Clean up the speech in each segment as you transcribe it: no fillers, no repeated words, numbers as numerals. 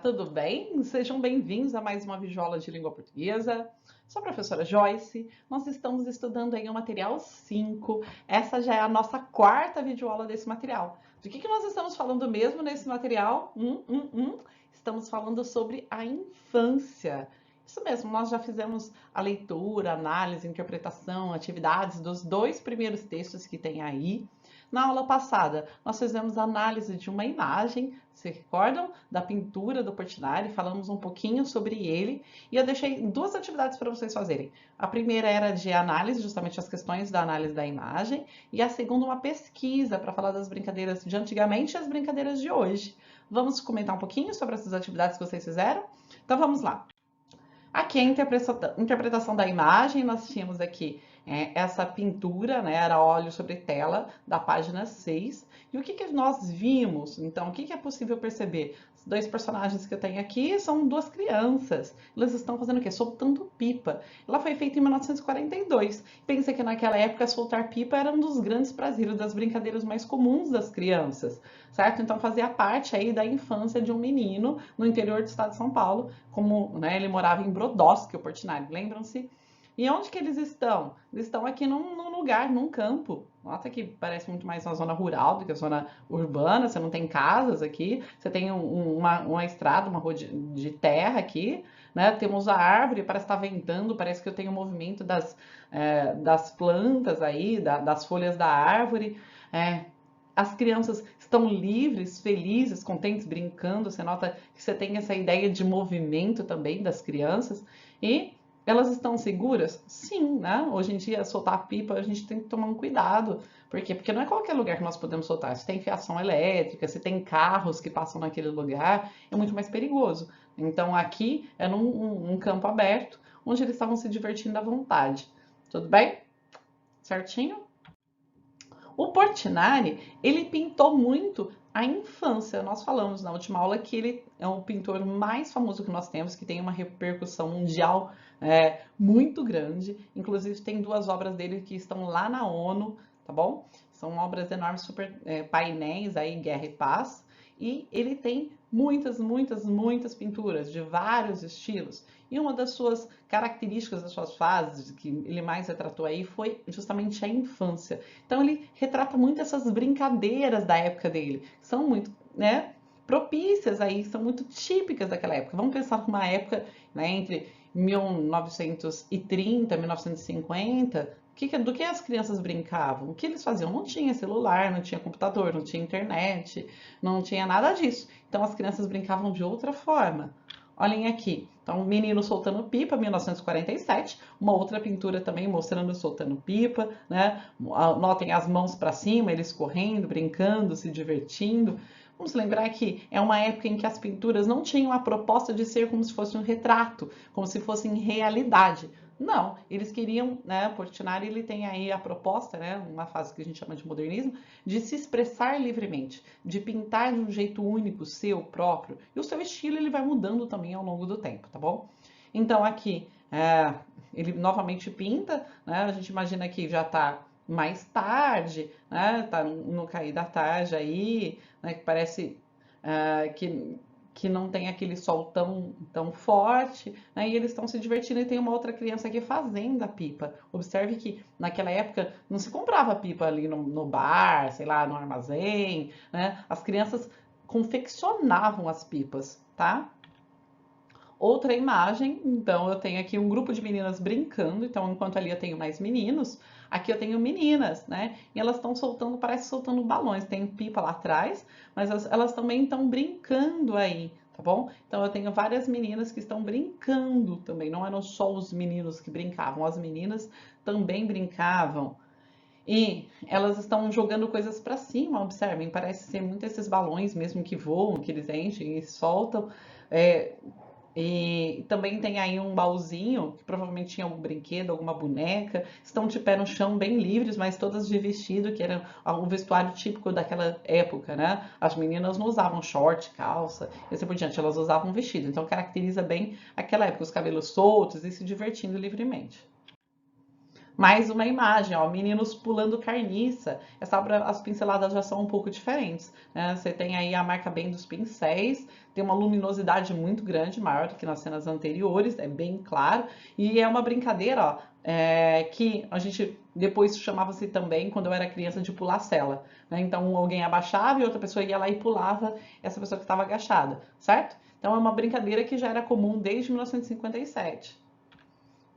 tudo bem? Sejam bem-vindos a mais uma videoaula de língua portuguesa. Sou a professora Joyce. Nós estamos estudando aí o material 5. Essa já é a nossa quarta videoaula desse material. De que nós estamos falando mesmo nesse material? Estamos falando sobre a infância. Isso mesmo, nós já fizemos a leitura, análise, interpretação, atividades dos dois primeiros textos que tem aí. Na aula passada, nós fizemos a análise de uma imagem, se recordam? Da pintura do Portinari, falamos um pouquinho sobre ele e eu deixei duas atividades para vocês fazerem. A primeira era de análise, justamente as questões da análise da imagem, e a segunda uma pesquisa para falar das brincadeiras de antigamente e as brincadeiras de hoje. Vamos comentar um pouquinho sobre essas atividades que vocês fizeram? Então vamos lá. Aqui a interpretação da imagem, nós tínhamos aqui essa pintura, né, era óleo sobre tela, da página 6. E o que nós vimos? Então, o que é possível perceber? Os dois personagens que eu tenho aqui são duas crianças. Elas estão fazendo o quê? Soltando pipa. Ela foi feita em 1942. Pensa que naquela época soltar pipa era um dos grandes prazeres, das brincadeiras mais comuns das crianças, certo? Então fazia parte aí da infância de um menino no interior do estado de São Paulo, como né, ele morava em Brodowski, o Portinari, lembram-se? E onde que eles estão? Eles estão aqui num lugar, num campo. Nota que parece muito mais uma zona rural do que a zona urbana. Você não tem casas aqui. Você tem uma estrada, uma rua de terra aqui. Né? Temos a árvore, parece estar ventando. Parece que eu tenho o movimento das plantas aí, das folhas da árvore. As crianças estão livres, felizes, contentes, brincando. Você nota que você tem essa ideia de movimento também das crianças. E elas estão seguras? Sim, né? Hoje em dia, soltar pipa, a gente tem que tomar um cuidado. Por quê? Porque não é qualquer lugar que nós podemos soltar. Se tem fiação elétrica, se tem carros que passam naquele lugar, é muito mais perigoso. Então, aqui é num campo aberto, onde eles estavam se divertindo à vontade. Tudo bem? Certinho? O Portinari, ele pintou muito a infância. Nós falamos na última aula que ele é o pintor mais famoso que nós temos, que tem uma repercussão mundial muito grande. Inclusive, tem duas obras dele que estão lá na ONU, tá bom? São obras enormes, super painéis aí, Guerra e Paz. E ele tem muitas pinturas de vários estilos. E uma das suas características, das suas fases, que ele mais retratou aí, foi justamente a infância. Então ele retrata muito essas brincadeiras da época dele, que são muito, né, propícias aí, são muito típicas daquela época. Vamos pensar numa época, né, entre 1930 e 1950, do que as crianças brincavam? O que eles faziam? Não tinha celular, não tinha computador, não tinha internet, não tinha nada disso. Então as crianças brincavam de outra forma. Olhem aqui. Então, um menino soltando pipa, 1947. Uma outra pintura também mostrando soltando pipa, né? Notem as mãos para cima, eles correndo, brincando, se divertindo. Vamos lembrar que é uma época em que as pinturas não tinham a proposta de ser como se fosse um retrato, como se fossem realidade. Não, eles queriam, né, o Portinari ele tem aí a proposta, né, uma fase que a gente chama de modernismo, de se expressar livremente, de pintar de um jeito único, seu, próprio, e o seu estilo ele vai mudando também ao longo do tempo, tá bom? Então aqui, ele novamente pinta, né, a gente imagina que já está mais tarde, né, tá no cair da tarde aí, né, que parece que não tem aquele sol tão forte, né? E eles estão se divertindo e tem uma outra criança aqui fazendo a pipa. Observe que naquela época não se comprava pipa ali no bar, sei lá, no armazém, né? As crianças confeccionavam as pipas, tá? Outra imagem, então eu tenho aqui um grupo de meninas brincando, então enquanto ali eu tenho mais meninos, aqui eu tenho meninas, né? E elas estão soltando, parece soltando balões, tem pipa lá atrás, mas elas também estão brincando aí, tá bom? Então eu tenho várias meninas que estão brincando também, não eram só os meninos que brincavam, as meninas também brincavam. E elas estão jogando coisas para cima, observem, parece ser muito esses balões mesmo que voam, que eles enchem e soltam. E também tem aí um baúzinho, que provavelmente tinha algum brinquedo, alguma boneca. Estão de pé no chão, bem livres, mas todas de vestido, que era o vestuário típico daquela época, né? As meninas não usavam short, calça, e assim por diante, elas usavam vestido. Então caracteriza bem aquela época, os cabelos soltos e se divertindo livremente. Mais uma imagem, ó, meninos pulando carniça. Essa obra, as pinceladas já são um pouco diferentes, né? Você tem aí a marca bem dos pincéis, tem uma luminosidade muito grande, maior do que nas cenas anteriores, é bem claro. E é uma brincadeira, ó, que a gente depois chamava-se também, quando eu era criança, de pular cela, né? Então alguém abaixava e outra pessoa ia lá e pulava essa pessoa que estava agachada, certo? Então é uma brincadeira que já era comum desde 1957.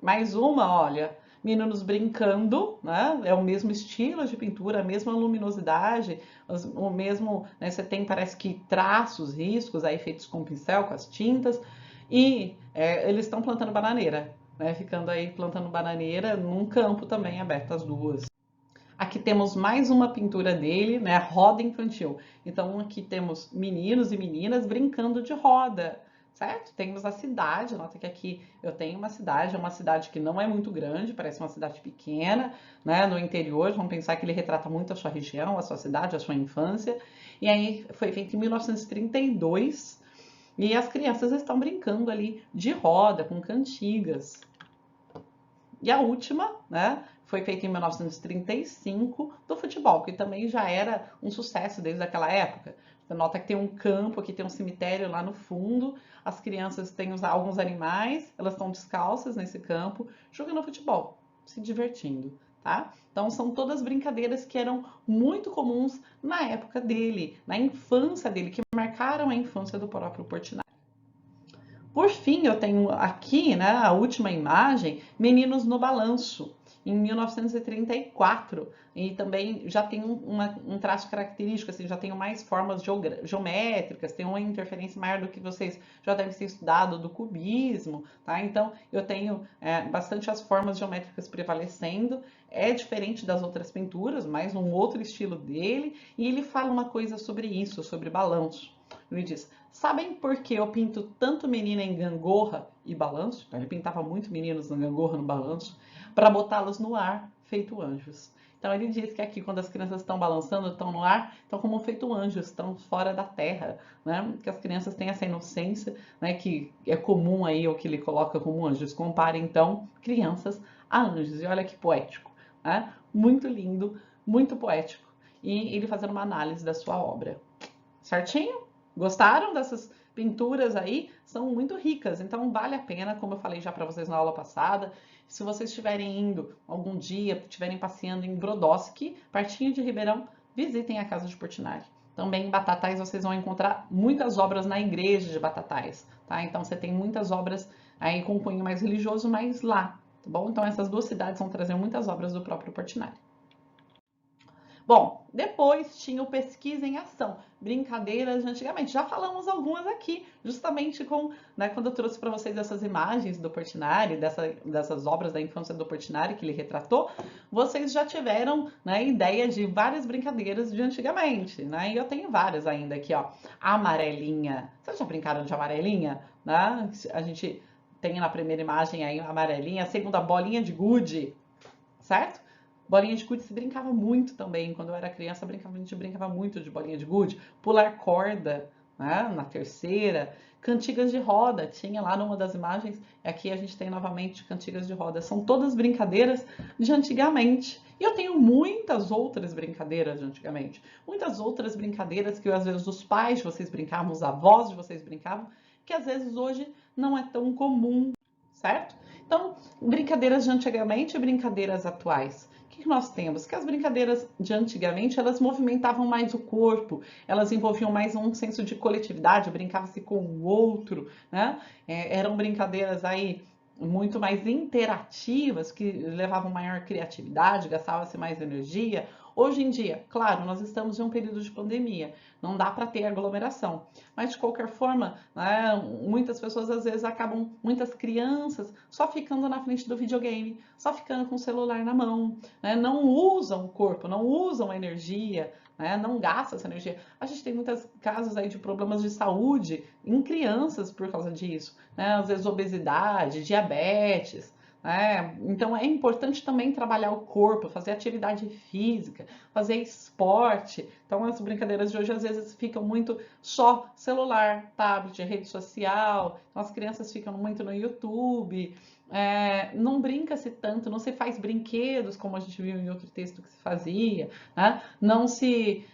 Mais uma, olha, meninos brincando, né? É o mesmo estilo de pintura, a mesma luminosidade, o mesmo, né? Você tem, parece que traços, riscos aí feitos com pincel, com as tintas, e eles estão plantando bananeira, né? Ficando aí plantando bananeira num campo também aberto as duas. Aqui temos mais uma pintura dele, né? Roda infantil. Então aqui temos meninos e meninas brincando de roda, certo? Temos a cidade, nota que aqui eu tenho uma cidade, é uma cidade que não é muito grande, parece uma cidade pequena, né? No interior, vamos pensar que ele retrata muito a sua região, a sua cidade, a sua infância. E aí foi feito em 1932 e as crianças estão brincando ali de roda, com cantigas. E a última, né, foi feita em 1935 do futebol, que também já era um sucesso desde aquela época. Você nota que tem um campo, aqui tem um cemitério lá no fundo, as crianças têm alguns animais, elas estão descalças nesse campo, jogando futebol, se divertindo, tá? Então são todas brincadeiras que eram muito comuns na época dele, na infância dele, que marcaram a infância do próprio Portinari. Por fim, eu tenho aqui, né, a última imagem, Meninos no Balanço, em 1934. E também já tem um traço característico, assim, já tem mais formas geométricas, tem uma interferência maior do que vocês já devem ter estudado do cubismo, tá? Então, eu tenho bastante as formas geométricas prevalecendo. É diferente das outras pinturas, mas um outro estilo dele. E ele fala uma coisa sobre isso, sobre balanço. Ele diz: sabem por que eu pinto tanto menina em gangorra e balanço? Então, ele pintava muito meninos na gangorra, no balanço, para botá-los no ar, feito anjos. Então ele diz que aqui, quando as crianças estão balançando, estão no ar, estão como feito anjos, estão fora da terra, né? Que as crianças têm essa inocência, né? Que é comum aí, o que ele coloca como anjos. Compare, então, crianças a anjos. E olha que poético, né? Muito lindo, muito poético. E ele fazendo uma análise da sua obra. Certinho? Gostaram dessas pinturas aí? São muito ricas, então vale a pena, como eu falei já para vocês na aula passada. Se vocês estiverem indo algum dia, estiverem passeando em Brodowski, pertinho de Ribeirão, visitem a Casa de Portinari. Também em Batatais vocês vão encontrar muitas obras na igreja de Batatais, tá? Então você tem muitas obras aí com cunho mais religioso, mas lá, tá bom? Então essas duas cidades vão trazer muitas obras do próprio Portinari. Bom, depois tinha o Pesquisa em Ação, brincadeiras de antigamente. Já falamos algumas aqui, justamente com, né, quando eu trouxe para vocês essas imagens do Portinari, dessas obras da infância do Portinari que ele retratou, vocês já tiveram, né, ideia de várias brincadeiras de antigamente, né? E eu tenho várias ainda aqui, ó. A amarelinha. Vocês já brincaram de amarelinha? Né? A gente tem na primeira imagem aí a amarelinha, a segunda bolinha de gude, certo? Bolinha de gude se brincava muito também. Quando eu era criança, a gente brincava muito de bolinha de gude. Pular corda, né? Na terceira. Cantigas de roda, tinha lá numa das imagens. Aqui a gente tem novamente cantigas de roda. São todas brincadeiras de antigamente. E eu tenho muitas outras brincadeiras de antigamente. Muitas outras brincadeiras que às vezes os pais de vocês brincavam, os avós de vocês brincavam, que às vezes hoje não é tão comum, certo? Então, brincadeiras de antigamente e brincadeiras atuais. O que nós temos? Que as brincadeiras de antigamente, elas movimentavam mais o corpo, elas envolviam mais um senso de coletividade, brincava-se com o outro, né? Eram brincadeiras aí muito mais interativas, que levavam maior criatividade, gastava-se mais energia. Hoje em dia, claro, nós estamos em um período de pandemia, não dá para ter aglomeração, mas de qualquer forma, né, muitas pessoas às vezes acabam, muitas crianças, só ficando na frente do videogame, só ficando com o celular na mão, né, não usam o corpo, não usam a energia, né, não gastam essa energia. A gente tem muitos casos aí de problemas de saúde em crianças por causa disso, né, às vezes obesidade, diabetes, né? Então é importante também trabalhar o corpo, fazer atividade física, fazer esporte. Então as brincadeiras de hoje às vezes ficam muito só celular, tablet, rede social. Então as crianças ficam muito no YouTube. Não brinca-se tanto, não se faz brinquedos como a gente viu em outro texto que se fazia, né? Não se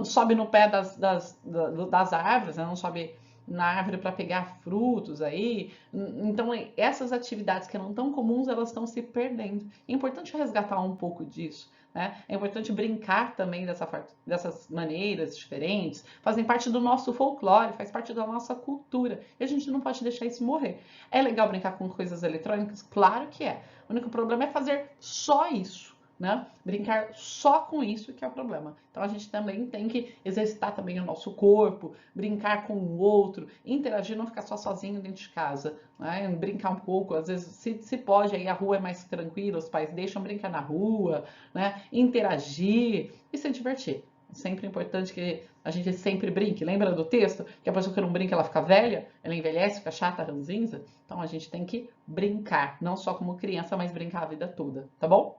sobe no pé das árvores, né? Não sobe na árvore para pegar frutos aí. Então, essas atividades que eram tão comuns, elas estão se perdendo. É importante resgatar um pouco disso. Né? É importante brincar também dessas maneiras diferentes, fazem parte do nosso folclore, faz parte da nossa cultura, e a gente não pode deixar isso morrer. É legal brincar com coisas eletrônicas? Claro que é. O único problema é fazer só isso. Né? Brincar só com isso que é o problema. Então a gente também tem que exercitar também o nosso corpo, brincar com o outro, interagir, não ficar só sozinho dentro de casa, né? Brincar um pouco, às vezes se pode, aí a rua é mais tranquila, os pais deixam brincar na rua, né? Interagir e se divertir. É sempre importante que a gente sempre brinque. Lembra do texto? Que a pessoa que não brinca, ela fica velha, ela envelhece, fica chata, ranzinza. Então a gente tem que brincar, não só como criança, mas brincar a vida toda, tá bom?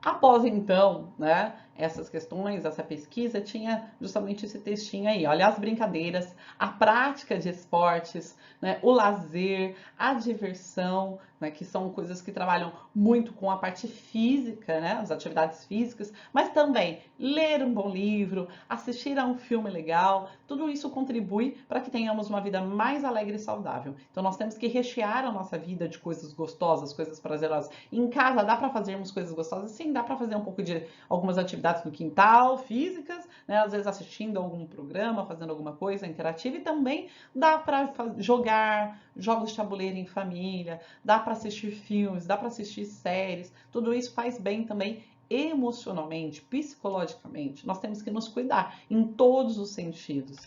Após então, né, essas questões, essa pesquisa, tinha justamente esse textinho aí. Olha, as brincadeiras, a prática de esportes, né, o lazer, a diversão, né, que são coisas que trabalham muito com a parte física, né, as atividades físicas, mas também ler um bom livro, assistir a um filme legal, tudo isso contribui para que tenhamos uma vida mais alegre e saudável. Então nós temos que rechear a nossa vida de coisas gostosas, coisas prazerosas. Em casa dá para fazermos coisas gostosas? Sim, dá para fazer um pouco de algumas atividades no quintal, físicas, né? Às vezes assistindo algum programa, fazendo alguma coisa interativa, e também dá para jogar jogos de tabuleiro em família, dá para assistir filmes, dá para assistir séries. Tudo isso faz bem também emocionalmente, psicologicamente. Nós temos que nos cuidar em todos os sentidos.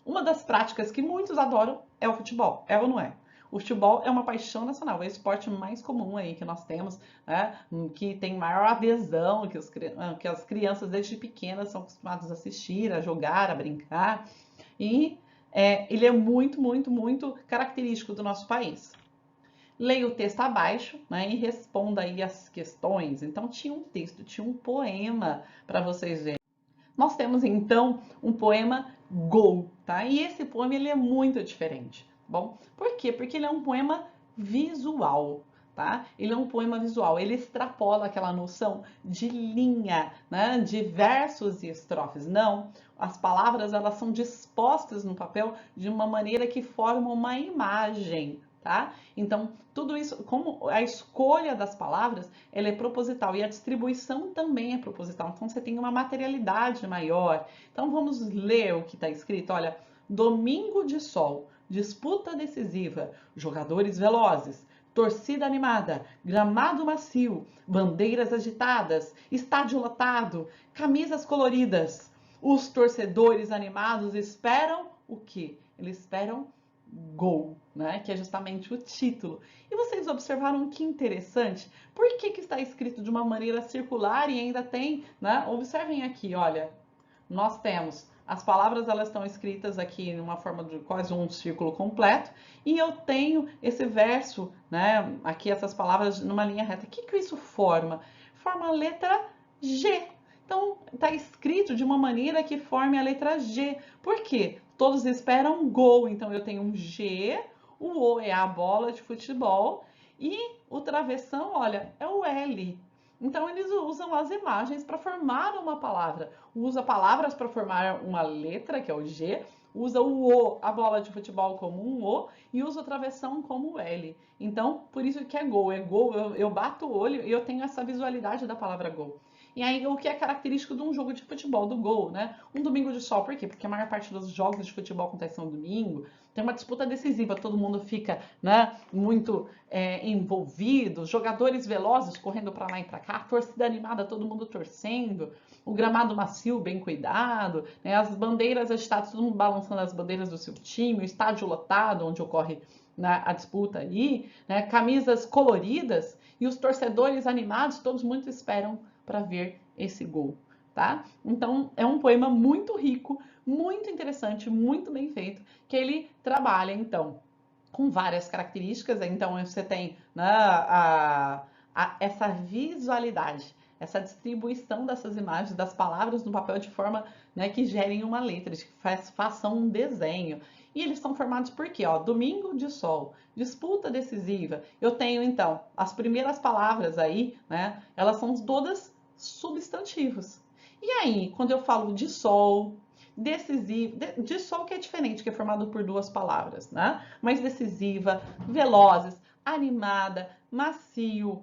Uma das práticas que muitos adoram é o futebol, é ou não é? O futebol é uma paixão nacional, é o esporte mais comum aí que nós temos, né? Que tem maior adesão, que as crianças desde pequenas são acostumadas a assistir, a jogar, a brincar. E ele é muito, muito, muito característico do nosso país. Leia o texto abaixo, né, e responda aí as questões. Então tinha um texto, tinha um poema para vocês verem. Nós temos então um poema Gol, tá? E esse poema ele é muito diferente, tá bom? Por quê? Porque ele é um poema visual, tá? Ele é um poema visual, ele extrapola aquela noção de linha, né? De versos e estrofes. Não, as palavras elas são dispostas no papel de uma maneira que forma uma imagem, tá? Então, tudo isso, como a escolha das palavras, ela é proposital e a distribuição também é proposital. Então, você tem uma materialidade maior. Então, vamos ler o que está escrito. Olha, domingo de sol, disputa decisiva, jogadores velozes, torcida animada, gramado macio, bandeiras agitadas, estádio lotado, camisas coloridas. Os torcedores animados esperam o quê? Eles esperam Gol, né? Que é justamente o título. E vocês observaram que interessante? Por que está escrito de uma maneira circular e ainda tem, né? Observem aqui, olha, nós temos as palavras, elas estão escritas aqui em uma forma de quase um círculo completo, e eu tenho esse verso, né? Aqui essas palavras numa linha reta. O que isso forma? Forma a letra G. Então, está escrito de uma maneira que forme a letra G. Por quê? Todos esperam gol, então eu tenho um G, o O é a bola de futebol e o travessão, olha, é o L. Então eles usam as imagens para formar uma palavra. Usa palavras para formar uma letra, que é o G, usa o O, a bola de futebol, como um O, e usa o travessão como L. Então, por isso que é gol. É gol, eu bato o olho e eu tenho essa visualidade da palavra gol. E aí, o que é característico de um jogo de futebol, do gol, né? Um domingo de sol, por quê? Porque a maior parte dos jogos de futebol acontecem no domingo, tem uma disputa decisiva, todo mundo fica, né, muito envolvido, jogadores velozes correndo para lá e para cá, torcida animada, todo mundo torcendo, o gramado macio, bem cuidado, né, as bandeiras agitadas, todo mundo balançando as bandeiras do seu time, o estádio lotado, onde ocorre, né, a disputa aí, né, camisas coloridas e os torcedores animados, todos muito esperam para ver esse gol, tá? Então é um poema muito rico, muito interessante, muito bem feito, que ele trabalha então com várias características. Então, você tem, né, essa visualidade, essa distribuição dessas imagens, das palavras no papel de forma, né, que gerem uma letra, que façam um desenho. E eles são formados por quê? Ó, domingo de sol, disputa decisiva. Eu tenho, então, as primeiras palavras aí, né, elas são todas substantivos. E aí, quando eu falo de sol, decisivo, de sol que é diferente, que é formado por duas palavras, né? Mas decisiva, velozes, animada, macio,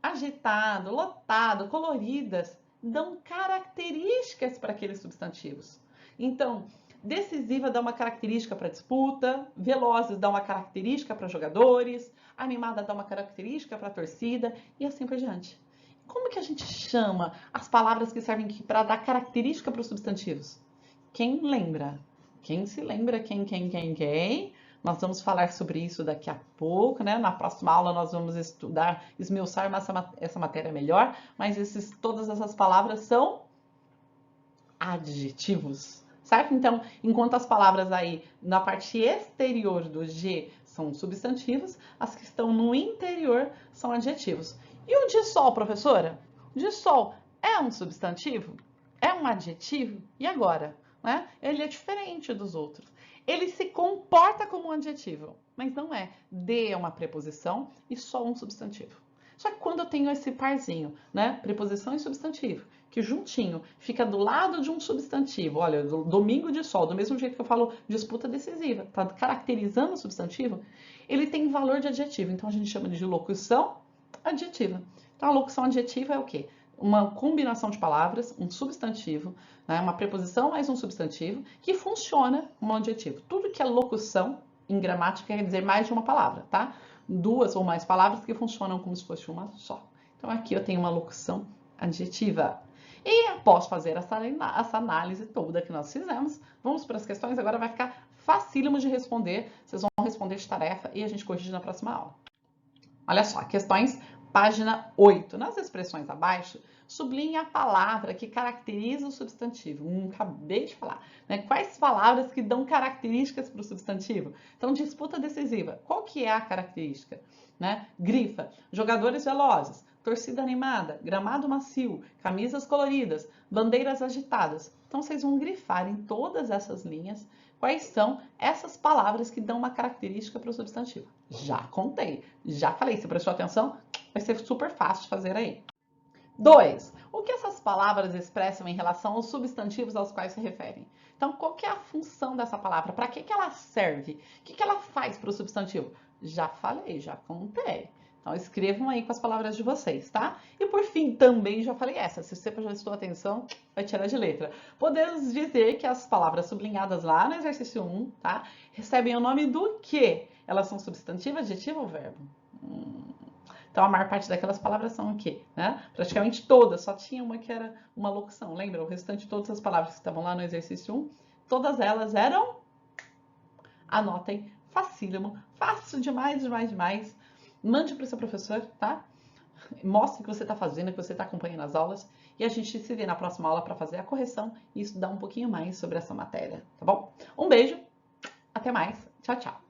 agitado, lotado, coloridas, dão características para aqueles substantivos. Então, decisiva dá uma característica para disputa, velozes dá uma característica para jogadores, animada dá uma característica para a torcida e assim por diante. Como que a gente chama as palavras que servem para dar característica para os substantivos? Quem lembra? Quem se lembra? Quem? Nós vamos falar sobre isso daqui a pouco, né? Na próxima aula nós vamos estudar, esmiuçar essa matéria melhor, mas todas essas palavras são adjetivos, certo? Então, enquanto as palavras aí na parte exterior do G são substantivos, as que estão no interior são adjetivos. E o de sol, professora? O de sol é um substantivo? É um adjetivo? E agora? Né? Ele é diferente dos outros. Ele se comporta como um adjetivo, mas não é. De é uma preposição e sol um substantivo. Só que quando eu tenho esse parzinho, né, preposição e substantivo, que juntinho fica do lado de um substantivo, olha, domingo de sol, do mesmo jeito que eu falo disputa decisiva, tá caracterizando o substantivo, ele tem valor de adjetivo, então a gente chama de locução adjetiva. Então a locução adjetiva é o quê? Uma combinação de palavras, um substantivo, né, uma preposição mais um substantivo, que funciona como um adjetivo. Tudo que é locução, em gramática, quer dizer mais de uma palavra, tá? Duas ou mais palavras que funcionam como se fosse uma só. Então aqui eu tenho uma locução adjetiva. E após fazer essa análise toda que nós fizemos, vamos para as questões, agora vai ficar facílimo de responder, vocês vão responder de tarefa e a gente corrige na próxima aula. Olha só, questões, página 8. Nas expressões abaixo, sublinhe a palavra que caracteriza o substantivo. Acabei de falar. Né? Quais palavras que dão características para o substantivo? Então, disputa decisiva. Qual que é a característica? Né? Grifa, jogadores velozes, torcida animada, gramado macio, camisas coloridas, bandeiras agitadas. Então, vocês vão grifar em todas essas linhas quais são essas palavras que dão uma característica para o substantivo. Já contei, já falei, se prestou atenção, vai ser super fácil de fazer aí. 2. O que essas palavras expressam em relação aos substantivos aos quais se referem? Então, qual que é a função dessa palavra? Para que ela serve? O que ela faz para o substantivo? Já falei, já contei. Então, escrevam aí com as palavras de vocês, tá? E por fim, também já falei essa. Se você prestou atenção, vai tirar de letra. Podemos dizer que as palavras sublinhadas lá no exercício 1, tá? Recebem o nome do quê? Elas são substantivo, adjetivo ou verbo? Então, a maior parte daquelas palavras são o quê? Né? Praticamente todas, só tinha uma que era uma locução. Lembra? O restante de todas as palavras que estavam lá no exercício 1, todas elas eram... Anotem, facílimo, fácil demais. Mande para o seu professor, tá? Mostre o que você está fazendo, que você está acompanhando as aulas. E a gente se vê na próxima aula para fazer a correção e estudar um pouquinho mais sobre essa matéria, tá bom? Um beijo, até mais, tchau, tchau.